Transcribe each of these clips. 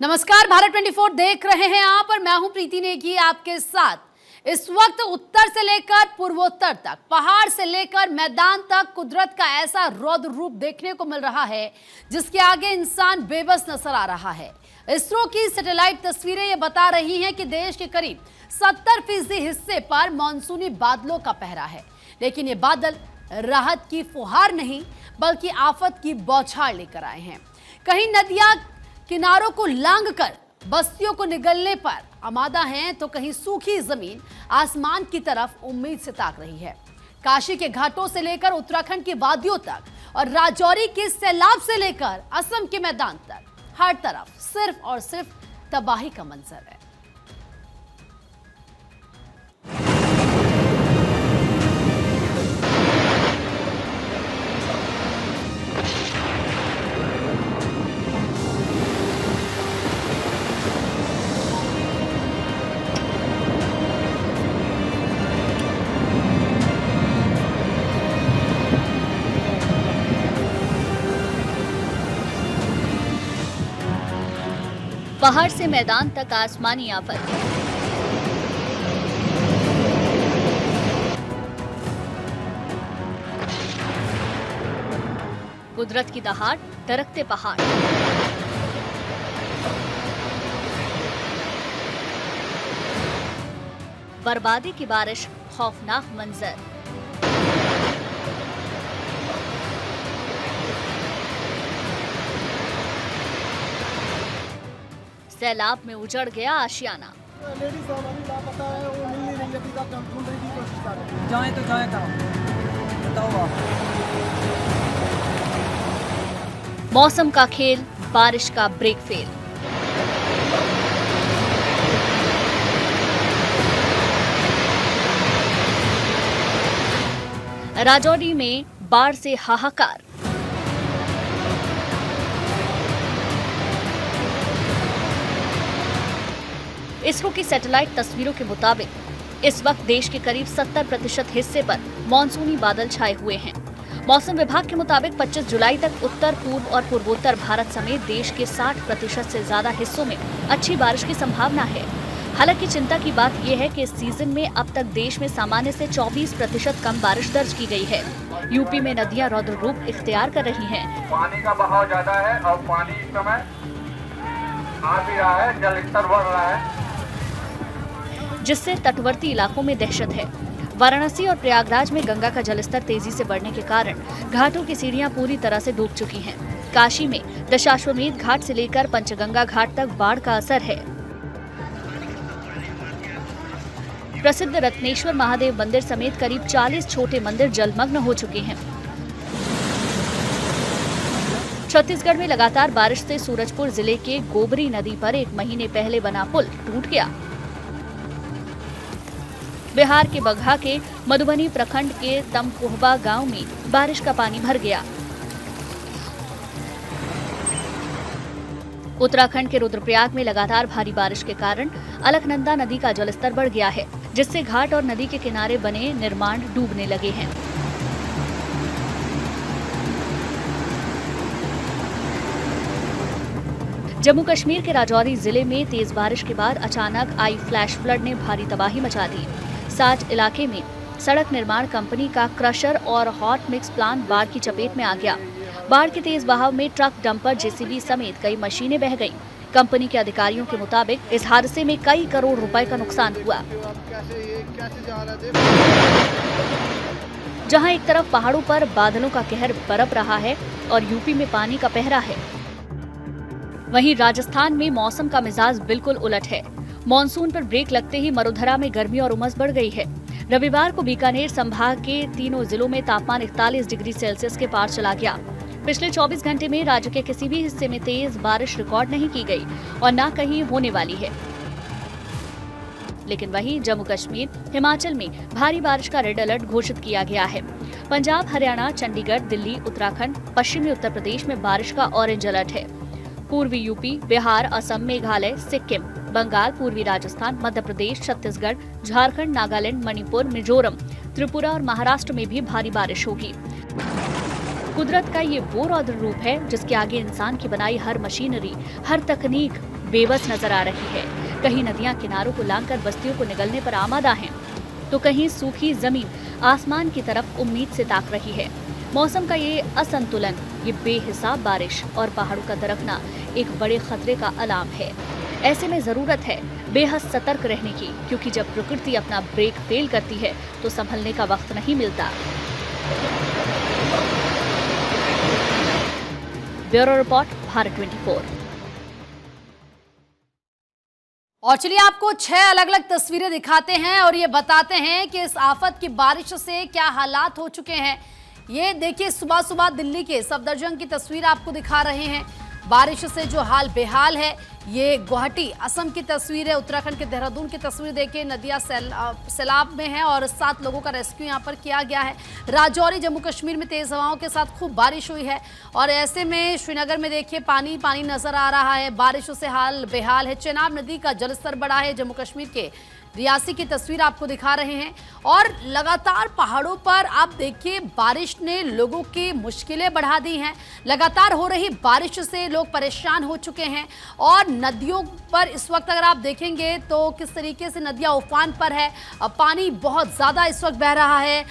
नमस्कार, भारत 24 देख रहे हैं आप और मैं हूं प्रीति नेगी आपके साथ। इस वक्त उत्तर से लेकर पूर्वोत्तर तक, पहाड़ से लेकर मैदान तक कुदरत का ऐसा रौद्र रूप देखने को मिल रहा है जिसके आगे इंसान बेबस नजर आ रहा है। इसरो की सैटेलाइट तस्वीरें ये बता रही हैं कि देश के करीब 70% हिस्से पर मानसूनी बादलों का पहरा है, लेकिन ये बादल राहत की फुहार नहीं बल्कि आफत की बौछार लेकर आए हैं। कहीं नदियां किनारों को लांघकर बस्तियों को निगलने पर आमादा हैं, तो कहीं सूखी जमीन आसमान की तरफ उम्मीद से ताक रही है। काशी के घाटों से लेकर उत्तराखंड की वादियों तक और राजौरी के सैलाब से लेकर असम के मैदान तक, हर तरफ सिर्फ और सिर्फ तबाही का मंजर है। पहाड़ से मैदान तक आसमानी आफत। कुदरत की दहाड़, दरकते पहाड़। बर्बादी की बारिश, खौफनाक मंजर। सैलाब में उजड़ गया आशियाना। जाएं तो जाएं कहाँ? बताओ आप। मौसम का खेल, बारिश का ब्रेक फेल। राजौरी में बाढ़ से हाहाकार। इसरो की सैटेलाइट तस्वीरों के मुताबिक इस वक्त देश के करीब 70% हिस्से पर मानसूनी बादल छाए हुए हैं। मौसम विभाग के मुताबिक 25 जुलाई तक उत्तर, पूर्व और पूर्वोत्तर भारत समेत देश के 60% से ज्यादा हिस्सों में अच्छी बारिश की संभावना है। हालांकि चिंता की बात यह है कि इस सीजन में अब तक देश में सामान्य से 24% कम बारिश दर्ज की गई है। यूपी में नदियां रौद्र रूप इख्तियार कर रही हैं। पानी का बहाव ज्यादा है और पानी इस समय आ भी रहा है, जल स्तर बढ़ रहा है, जिससे तटवर्ती इलाकों में दहशत है। वाराणसी और प्रयागराज में गंगा का जलस्तर तेजी से बढ़ने के कारण घाटों की सीढ़ियां पूरी तरह से डूब चुकी हैं। काशी में दशाश्वमेध घाट से लेकर पंचगंगा घाट तक बाढ़ का असर है। प्रसिद्ध रत्नेश्वर महादेव मंदिर समेत करीब 40 छोटे मंदिर जलमग्न हो चुके हैं। छत्तीसगढ़ में लगातार बारिश से सूरजपुर जिले के गोबरी नदी पर 1 महीने पहले बना पुल टूट गया। बिहार के बगहा के मधुबनी प्रखंड के तमकोहबा गांव में बारिश का पानी भर गया। उत्तराखंड के रुद्रप्रयाग में लगातार भारी बारिश के कारण अलकनंदा नदी का जलस्तर बढ़ गया है, जिससे घाट और नदी के किनारे बने निर्माण डूबने लगे हैं। जम्मू कश्मीर के राजौरी जिले में तेज बारिश के बाद अचानक आई फ्लैश फ्लड ने भारी तबाही मचा दी। साज इलाके में सड़क निर्माण कंपनी का क्रशर और हॉट मिक्स प्लांट बाढ़ की चपेट में आ गया। बाढ़ के तेज बहाव में ट्रक, डंपर, जेसीबी समेत कई मशीनें बह गईं। कंपनी के अधिकारियों के मुताबिक इस हादसे में कई करोड़ रुपए का नुकसान हुआ। जहां एक तरफ पहाड़ों पर बादलों का कहर बरप रहा है और यूपी में पानी का पहरा है, वहीं राजस्थान में मौसम का मिजाज बिल्कुल उलट है। मॉनसून पर ब्रेक लगते ही मरुधरा में गर्मी और उमस बढ़ गई है। रविवार को बीकानेर संभाग के तीनों जिलों में तापमान 41 डिग्री सेल्सियस के पार चला गया। पिछले 24 घंटे में राज्य के किसी भी हिस्से में तेज बारिश रिकॉर्ड नहीं की गई और न कहीं होने वाली है। लेकिन वहीं जम्मू कश्मीर, हिमाचल में भारी बारिश का रेड अलर्ट घोषित किया गया है। पंजाब, हरियाणा, चंडीगढ़, दिल्ली, उत्तराखंड, पश्चिमी उत्तर प्रदेश में बारिश का ऑरेंज अलर्ट है। पूर्वी यूपी, बिहार, असम, मेघालय, सिक्किम, बंगाल, पूर्वी राजस्थान, मध्य प्रदेश, छत्तीसगढ़, झारखंड, नागालैंड, मणिपुर, मिजोरम, त्रिपुरा और महाराष्ट्र में भी भारी बारिश होगी। कुदरत का ये वो रौद्र रूप है जिसके आगे इंसान की बनाई हर मशीनरी, हर तकनीक बेबस नजर आ रही है। कहीं नदियां किनारों को लांघकर बस्तियों को निगलने पर आमादा हैं, तो कहीं सूखी जमीन आसमान की तरफ उम्मीद से ताक रही है। मौसम का ये असंतुलन, ये बेहिसाब बारिश और पहाड़ों का दरकना एक बड़े खतरे का अलार्म है। ऐसे में जरूरत है बेहद सतर्क रहने की, क्योंकि जब प्रकृति अपना ब्रेक फेल करती है तो संभलने का वक्त नहीं मिलता। Bureau report, Bharat 24। और चलिए आपको 6 अलग-अलग तस्वीरें दिखाते हैं और ये बताते हैं कि इस आफत की बारिश से क्या हालात हो चुके हैं। ये देखिए, सुबह सुबह दिल्ली के सफदरजंग की तस्वीर आपको दिखा रहे हैं। बारिश से जो हाल बेहाल है, ये गुवाहाटी असम की तस्वीर है। उत्तराखंड के देहरादून की तस्वीर देखिए, नदियां सैलाब में हैं और 7 लोगों का रेस्क्यू यहां पर किया गया है। राजौरी जम्मू कश्मीर में तेज हवाओं के साथ खूब बारिश हुई है और ऐसे में श्रीनगर में देखिए पानी पानी नजर आ रहा है। बारिशों से हाल बेहाल है। चेनाब नदी का जलस्तर बढ़ा है। जम्मू कश्मीर के रियासी की तस्वीर आपको दिखा रहे हैं और लगातार पहाड़ों पर आप देखिए बारिश ने लोगों की मुश्किलें बढ़ा दी हैं। लगातार हो रही बारिश से लोग परेशान हो चुके हैं और नदियों पर इस वक्त अगर आप देखेंगे तो किस तरीके से नदियां उफान पर है। पानी बहुत ज़्यादा इस वक्त बह रहा है।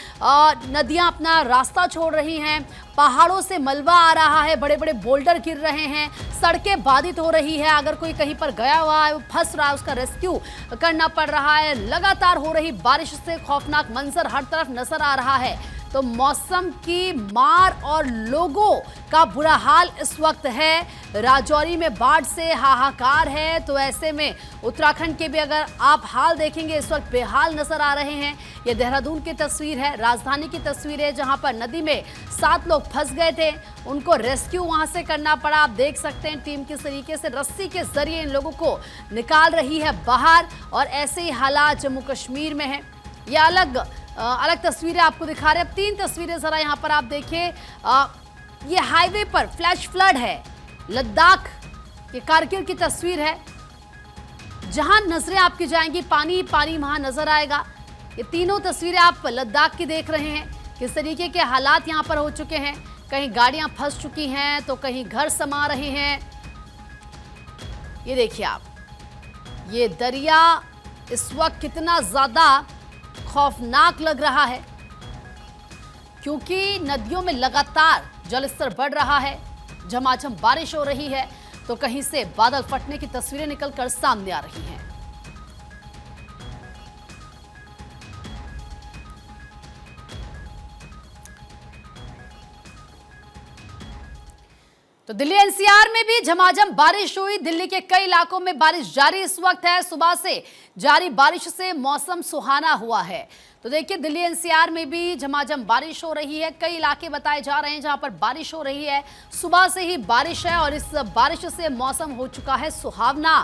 नदियां अपना रास्ता छोड़ रही हैं। पहाड़ों से मलबा आ रहा है। बड़े बड़े बोल्डर गिर रहे हैं। सड़कें बाधित हो रही है। अगर कोई कहीं पर गया हुआ है, फंस रहा है, उसका रेस्क्यू करना पड़ रहा है। लगातार हो रही बारिश से खौफनाक मंजर हर तरफ नजर आ रहा है। तो मौसम की मार और लोगों का बुरा हाल इस वक्त है। राजौरी में बाढ़ से हाहाकार है। तो ऐसे में उत्तराखंड के भी अगर आप हाल देखेंगे इस वक्त बेहाल नजर आ रहे हैं। ये देहरादून की तस्वीर है, राजधानी की तस्वीर है, जहां पर नदी में 7 लोग फंस गए थे। उनको रेस्क्यू वहां से करना पड़ा। आप देख सकते हैं टीम किस तरीके से रस्सी के जरिए इन लोगों को निकाल रही है बाहर। और ऐसे ही हालात जम्मू कश्मीर में है। ये अलग तस्वीरें आपको दिखा रहे हैं। अब 3 तस्वीरें जरा यहाँ पर आप देखिए। ये हाईवे पर फ्लैश फ्लड है। लद्दाख के कारगिल की तस्वीर है। जहां नजरें आपकी जाएंगी पानी पानी वहां नजर आएगा। ये तीनों तस्वीरें आप लद्दाख की देख रहे हैं। किस तरीके के हालात यहां पर हो चुके हैं। कहीं गाड़ियां फंस चुकी हैं तो कहीं घर समा रहे हैं। ये देखिए आप, ये दरिया इस वक्त कितना ज्यादा खौफनाक लग रहा है, क्योंकि नदियों में लगातार जलस्तर बढ़ रहा है। झमाझम बारिश हो रही है तो कहीं से बादल फटने की तस्वीरें निकलकर सामने आ रही हैं। तो दिल्ली एनसीआर में भी झमाझम बारिश हुई। दिल्ली के कई इलाकों में बारिश जारी इस वक्त है। सुबह से जारी बारिश से मौसम सुहाना हुआ है। तो देखिए, दिल्ली एनसीआर में भी झमाझम बारिश हो रही है। कई इलाके बताए जा रहे हैं जहां पर बारिश हो रही है। सुबह से ही बारिश है और इस बारिश से मौसम हो चुका है सुहावना।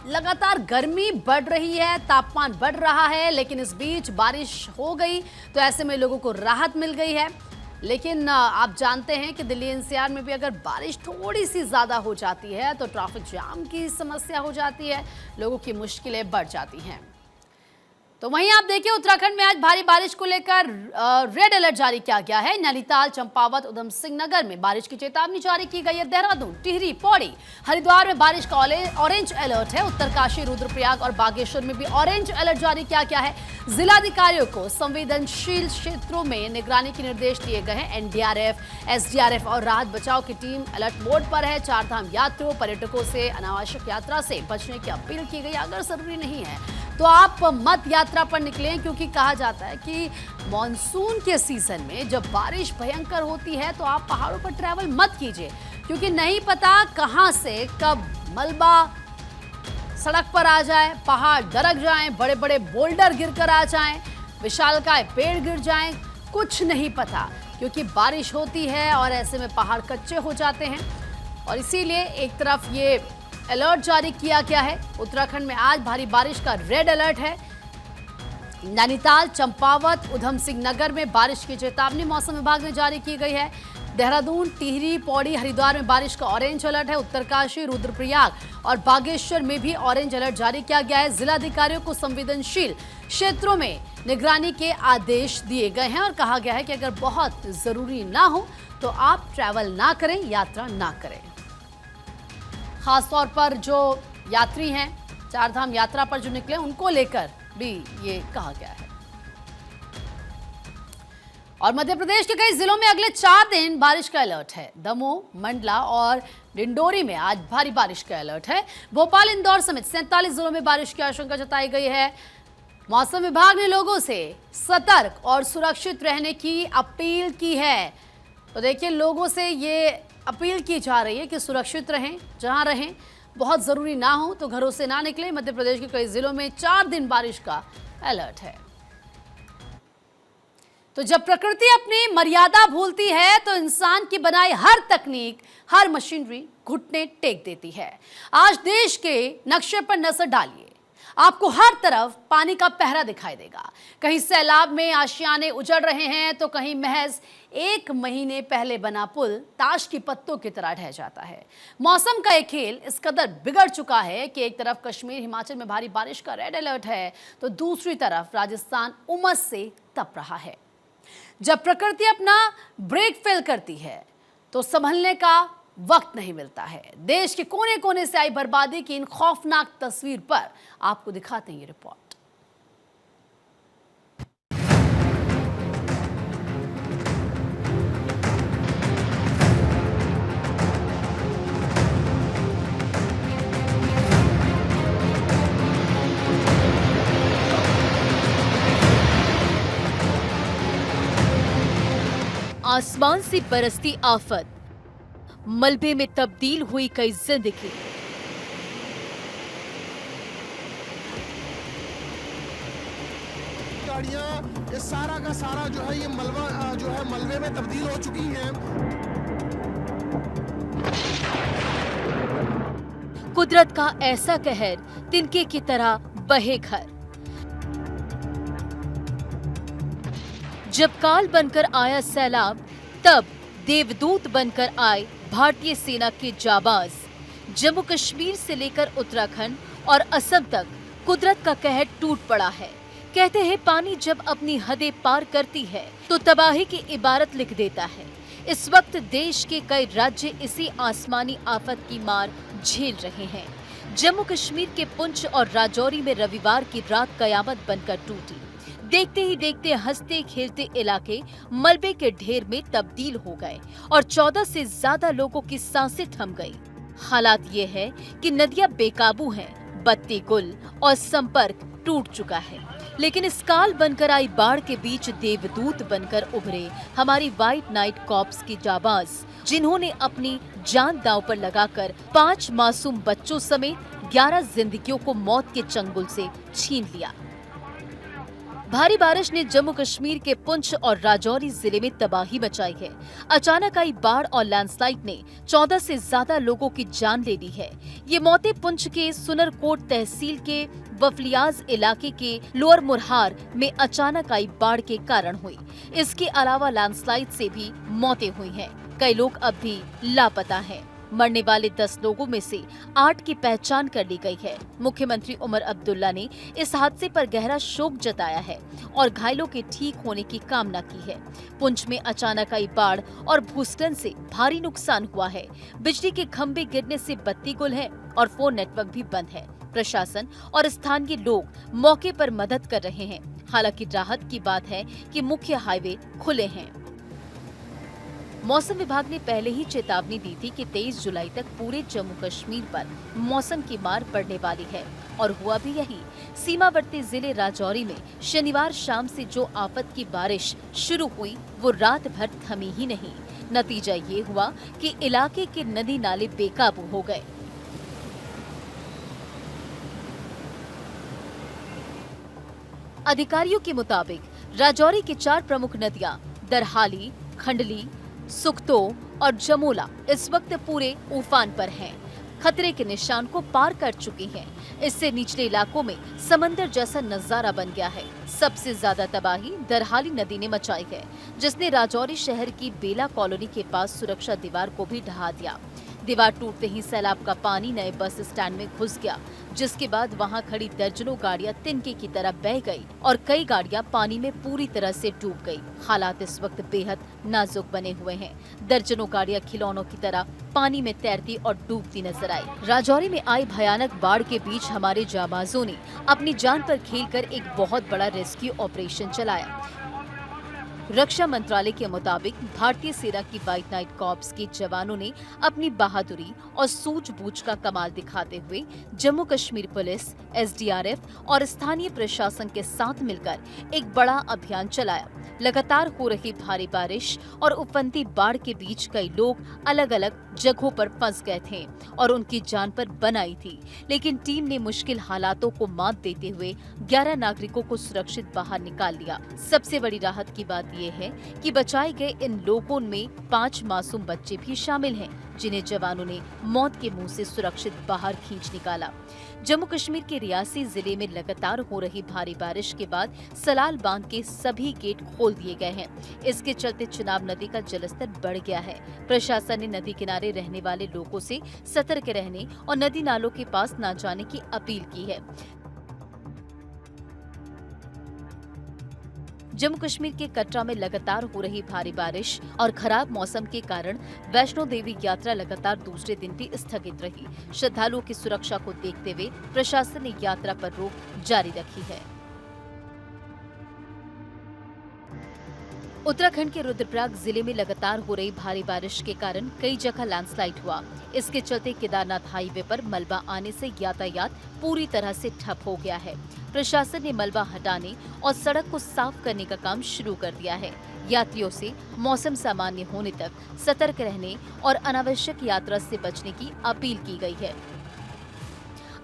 लगातार गर्मी बढ़ रही है, तापमान बढ़ रहा है, लेकिन इस बीच बारिश हो गई तो ऐसे में लोगों को राहत मिल गई है। लेकिन आप जानते हैं कि दिल्ली एनसीआर में भी अगर बारिश थोड़ी सी ज़्यादा हो जाती है तो ट्रैफिक जाम की समस्या हो जाती है, लोगों की मुश्किलें बढ़ जाती हैं। तो वहीं आप देखिए, उत्तराखंड में आज भारी बारिश को लेकर रेड अलर्ट जारी किया गया है। नैनीताल, चंपावत, उधम सिंह नगर में बारिश की चेतावनी जारी की गई है। देहरादून, टिहरी, पौड़ी, हरिद्वार में बारिश का ऑरेंज अलर्ट है। उत्तरकाशी, रुद्रप्रयाग और बागेश्वर में भी ऑरेंज अलर्ट जारी किया गया है। जिलाधिकारियों को संवेदनशील क्षेत्रों में निगरानी के निर्देश दिए गए हैं। एनडीआरएफ, एसडीआरएफ और राहत बचाव की टीम अलर्ट मोड पर है। 4 धाम यात्रियों, पर्यटकों से अनावश्यक यात्रा से बचने की अपील की गई। अगर जरूरी नहीं है तो आप मत यात्रा पर निकलें, क्योंकि कहा जाता है कि मॉनसून के सीजन में जब बारिश भयंकर होती है तो आप पहाड़ों पर ट्रैवल मत कीजिए, क्योंकि नहीं पता कहां से कब मलबा सड़क पर आ जाए, पहाड़ दरक जाएं, बड़े बड़े बोल्डर गिरकर आ जाएं, विशालकाय पेड़ गिर जाएं, कुछ नहीं पता, क्योंकि बारिश होती है और ऐसे में पहाड़ कच्चे हो जाते हैं। और इसीलिए एक तरफ ये अलर्ट जारी किया गया है। उत्तराखंड में आज भारी बारिश का रेड अलर्ट है। नैनीताल, चंपावत, उधम सिंह नगर में बारिश की चेतावनी मौसम विभाग ने जारी की गई है। देहरादून, टिहरी, पौड़ी, हरिद्वार में बारिश का ऑरेंज अलर्ट है। उत्तरकाशी, रुद्रप्रयाग और बागेश्वर में भी ऑरेंज अलर्ट जारी किया गया है। जिलाधिकारियों को संवेदनशील क्षेत्रों में निगरानी के आदेश दिए गए हैं और कहा गया है कि अगर बहुत जरूरी ना हो तो आप ट्रैवल ना करें, यात्रा ना करें। खासतौर पर जो यात्री हैं, चारधाम यात्रा पर जो निकले, उनको लेकर भी ये कहा गया है। और मध्य प्रदेश के कई जिलों में अगले 4 दिन बारिश का अलर्ट है। दमोह, मंडला और डिंडोरी में आज भारी बारिश का अलर्ट है। भोपाल, इंदौर समेत 47 जिलों में बारिश की आशंका जताई गई है। मौसम विभाग ने लोगों से सतर्क और सुरक्षित रहने की अपील की है। तो देखिए, लोगों से ये अपील की जा रही है कि सुरक्षित रहें, जहां रहें, बहुत जरूरी ना हो तो घरों से ना निकलें। मध्य प्रदेश के कई जिलों में 4 दिन बारिश का अलर्ट है। तो जब प्रकृति अपनी मर्यादा भूलती है तो इंसान की बनाई हर तकनीक, हर मशीनरी घुटने टेक देती है। आज देश के नक्शे पर नजर डालिए, आपको हर तरफ पानी का पहरा दिखाई देगा। कहीं सैलाब में आशियाने उजड़ रहे हैं तो कहीं महज 1 महीने पहले बना पुल ताश की पत्तों की तरह ढह जाता है। मौसम का ये खेल इस कदर बिगड़ चुका है कि एक तरफ कश्मीर, हिमाचल में भारी बारिश का रेड अलर्ट है तो दूसरी तरफ राजस्थान उमस से तप रहा है। जब प्रकृति अपना ब्रेक फेल करती है तो संभलने का वक्त नहीं मिलता है। देश के कोने कोने से आई बर्बादी की इन खौफनाक तस्वीर पर आपको दिखाते हैं ये रिपोर्ट। आसमान से बरसती आफत, मलबे में तब्दील हुई कई जिंदगी। गाड़ियां ये सारा का सारा जो है ये मलबा जो है मलबे में तब्दील हो चुकी हैं। कुदरत का ऐसा कहर, तिनके की तरह बहे घर। जब काल बनकर आया सैलाब, तब देवदूत बनकर आए भारतीय सेना के जाबाज। जम्मू कश्मीर से लेकर उत्तराखंड और असम तक कुदरत का कहर टूट पड़ा है। कहते हैं पानी जब अपनी हदें पार करती है तो तबाही की इबारत लिख देता है। इस वक्त देश के कई राज्य इसी आसमानी आफत की मार झेल रहे हैं। जम्मू कश्मीर के पुंछ और राजौरी में रविवार की रात कयामत बनकर टूटी। देखते ही देखते हंसते खेलते इलाके मलबे के ढेर में तब्दील हो गए और 14 से ज्यादा लोगों की सांसें थम गई। हालात ये है कि नदियां बेकाबू हैं, बत्ती गुल और संपर्क टूट चुका है। लेकिन इस काल बनकर आई बाढ़ के बीच देवदूत बनकर उभरे हमारी व्हाइट नाइट कॉर्प्स की जाबाज, जिन्होंने अपनी जान दांव पर लगाकर 5 मासूम बच्चों समेत 11 जिंदगियों को मौत के चंगुल से छीन लिया। भारी बारिश ने जम्मू कश्मीर के पुंछ और राजौरी जिले में तबाही मचाई है। अचानक आई बाढ़ और लैंडस्लाइड ने 14 से ज्यादा लोगों की जान ले ली है। ये मौतें पुंछ के सुनरकोट तहसील के वफलियाज इलाके के लोअर मुरहार में अचानक आई बाढ़ के कारण हुई। इसके अलावा लैंडस्लाइड से भी मौतें हुई हैं। कई लोग अब भी लापता हैं। मरने वाले 10 लोगों में से 8 की पहचान कर ली गई है। मुख्यमंत्री उमर अब्दुल्ला ने इस हादसे पर गहरा शोक जताया है और घायलों के ठीक होने की कामना की है। पुंछ में अचानक आई बाढ़ और भूस्खलन से भारी नुकसान हुआ है। बिजली के खंभे गिरने से बत्ती गुल है और फोन नेटवर्क भी बंद है। प्रशासन और स्थानीय लोग मौके पर मदद कर रहे हैं। हालांकि राहत की बात है कि मुख्य हाईवे खुले हैं। मौसम विभाग ने पहले ही चेतावनी दी थी कि 23 जुलाई तक पूरे जम्मू कश्मीर पर मौसम की मार पड़ने वाली है और हुआ भी यही। सीमावर्ती जिले राजौरी में शनिवार शाम से जो आफत की बारिश शुरू हुई वो रात भर थमी ही नहीं। नतीजा ये हुआ कि इलाके के नदी नाले बेकाबू हो गए। अधिकारियों के मुताबिक राजौरी की 4 प्रमुख नदियां दरहाली, खंडली, सुखतो और जमोला इस वक्त पूरे उफान पर हैं। खतरे के निशान को पार कर चुकी हैं। इससे निचले इलाकों में समंदर जैसा नजारा बन गया है। सबसे ज्यादा तबाही दरहाली नदी ने मचाई है, जिसने राजौरी शहर की बेला कॉलोनी के पास सुरक्षा दीवार को भी ढहा दिया। दीवार टूटते ही सैलाब का पानी नए बस स्टैंड में घुस गया, जिसके बाद वहां खड़ी दर्जनों गाड़ियां तिनके की तरह बह गई और कई गाड़ियां पानी में पूरी तरह से डूब गई। हालात इस वक्त बेहद नाजुक बने हुए हैं। दर्जनों गाड़ियां खिलौनों की तरह पानी में तैरती और डूबती नजर आई। राजौरी में आई भयानक बाढ़ के बीच हमारे जाबाजों ने अपनी जान पर खेलकर एक बहुत बड़ा रेस्क्यू ऑपरेशन चलाया। रक्षा मंत्रालय के मुताबिक भारतीय सेना की व्हाइट नाइट कॉर्प्स के जवानों ने अपनी बहादुरी और सूझबूझ का कमाल दिखाते हुए जम्मू कश्मीर पुलिस, एसडीआरएफ और स्थानीय प्रशासन के साथ मिलकर एक बड़ा अभियान चलाया। लगातार हो रही भारी बारिश और उफनती बाढ़ के बीच कई लोग अलग अलग जगहों पर फंस गए थे और उनकी जान पर बन आई थी, लेकिन टीम ने मुश्किल हालातों को मात देते हुए 11 नागरिकों को सुरक्षित बाहर निकाल लिया। सबसे बड़ी राहत की बात ये है कि बचाए गए इन लोगों में 5 मासूम बच्चे भी शामिल हैं, जिन्हें जवानों ने मौत के मुंह से सुरक्षित बाहर खींच निकाला। जम्मू कश्मीर के रियासी जिले में लगातार हो रही भारी बारिश के बाद सलाल बांध के सभी गेट खोल दिए गए हैं। इसके चलते चिनाब नदी का जलस्तर बढ़ गया है। प्रशासन ने नदी किनारे रहने वाले लोगों से सतर्क रहने और नदी नालों के पास न जाने की अपील की है। जम्मू कश्मीर के कटरा में लगातार हो रही भारी बारिश और खराब मौसम के कारण वैष्णो देवी यात्रा लगातार दूसरे दिन भी स्थगित रही। श्रद्धालुओं की सुरक्षा को देखते हुए प्रशासन ने यात्रा पर रोक जारी रखी है। उत्तराखंड के रुद्रप्रयाग जिले में लगातार हो रही भारी बारिश के कारण कई जगह लैंडस्लाइड हुआ। इसके चलते केदारनाथ हाईवे पर मलबा आने से यातायात पूरी तरह से ठप हो गया है। प्रशासन ने मलबा हटाने और सड़क को साफ करने का काम शुरू कर दिया है। यात्रियों से मौसम सामान्य होने तक सतर्क रहने और अनावश्यक यात्रा से बचने की अपील की गई है।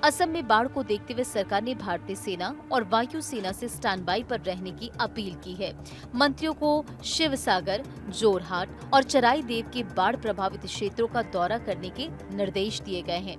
असम में बाढ़ को देखते हुए सरकार ने भारतीय सेना और वायु सेना से स्टैंड बाई पर रहने की अपील की है। मंत्रियों को शिवसागर, जोरहाट और चराई देव के बाढ़ प्रभावित क्षेत्रों का दौरा करने के निर्देश दिए गए हैं।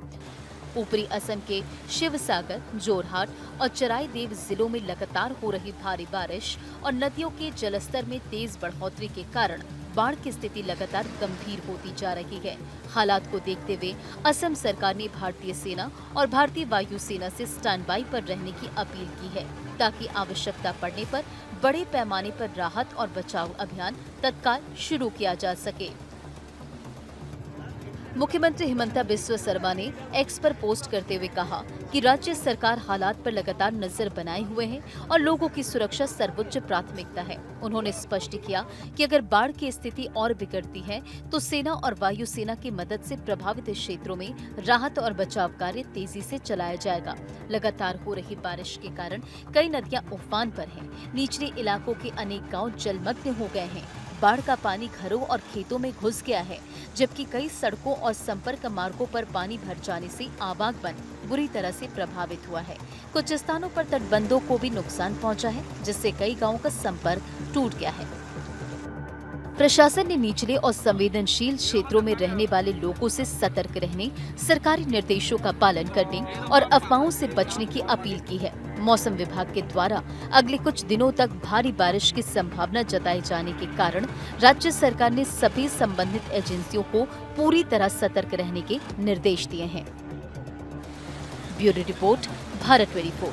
ऊपरी असम के शिवसागर, जोरहाट और चराई देव जिलों में लगातार हो रही भारी बारिश और नदियों के जलस्तर में तेज बढ़ोतरी के कारण बाढ़ की स्थिति लगातार गंभीर होती जा रही है। हालात को देखते हुए असम सरकार ने भारतीय सेना और भारतीय वायु सेना से स्टैंड बाई पर रहने की अपील की है, ताकि आवश्यकता पड़ने पर बड़े पैमाने पर राहत और बचाव अभियान तत्काल शुरू किया जा सके। मुख्यमंत्री हिमंता बिस्वा शर्मा ने एक्स पर पोस्ट करते हुए कहा कि राज्य सरकार हालात पर लगातार नजर बनाए हुए है और लोगों की सुरक्षा सर्वोच्च प्राथमिकता है। उन्होंने स्पष्ट किया कि अगर बाढ़ की स्थिति और बिगड़ती है तो सेना और वायु सेना की मदद से प्रभावित क्षेत्रों में राहत और बचाव कार्य तेजी से चलाया जाएगा। लगातार हो रही बारिश के कारण कई नदियां उफान पर हैं। निचले इलाकों के अनेक गाँव जलमग्न हो गए हैं। बाढ़ का पानी घरों और खेतों में घुस गया है, जबकि कई सड़कों और संपर्क मार्गों पर पानी भर जाने से आवागमन बुरी तरह से प्रभावित हुआ है। कुछ स्थानों पर तटबंधों को भी नुकसान पहुंचा है, जिससे कई गांवों का संपर्क टूट गया है। प्रशासन ने निचले और संवेदनशील क्षेत्रों में रहने वाले लोगों से सतर्क रहने, सरकारी निर्देशों का पालन करने और अफवाहों से बचने की अपील की है। मौसम विभाग के द्वारा अगले कुछ दिनों तक भारी बारिश की संभावना जताए जाने के कारण राज्य सरकार ने सभी संबंधित एजेंसियों को पूरी तरह सतर्क रहने के निर्देश दिए हैं। Bureau report, Bharat 24।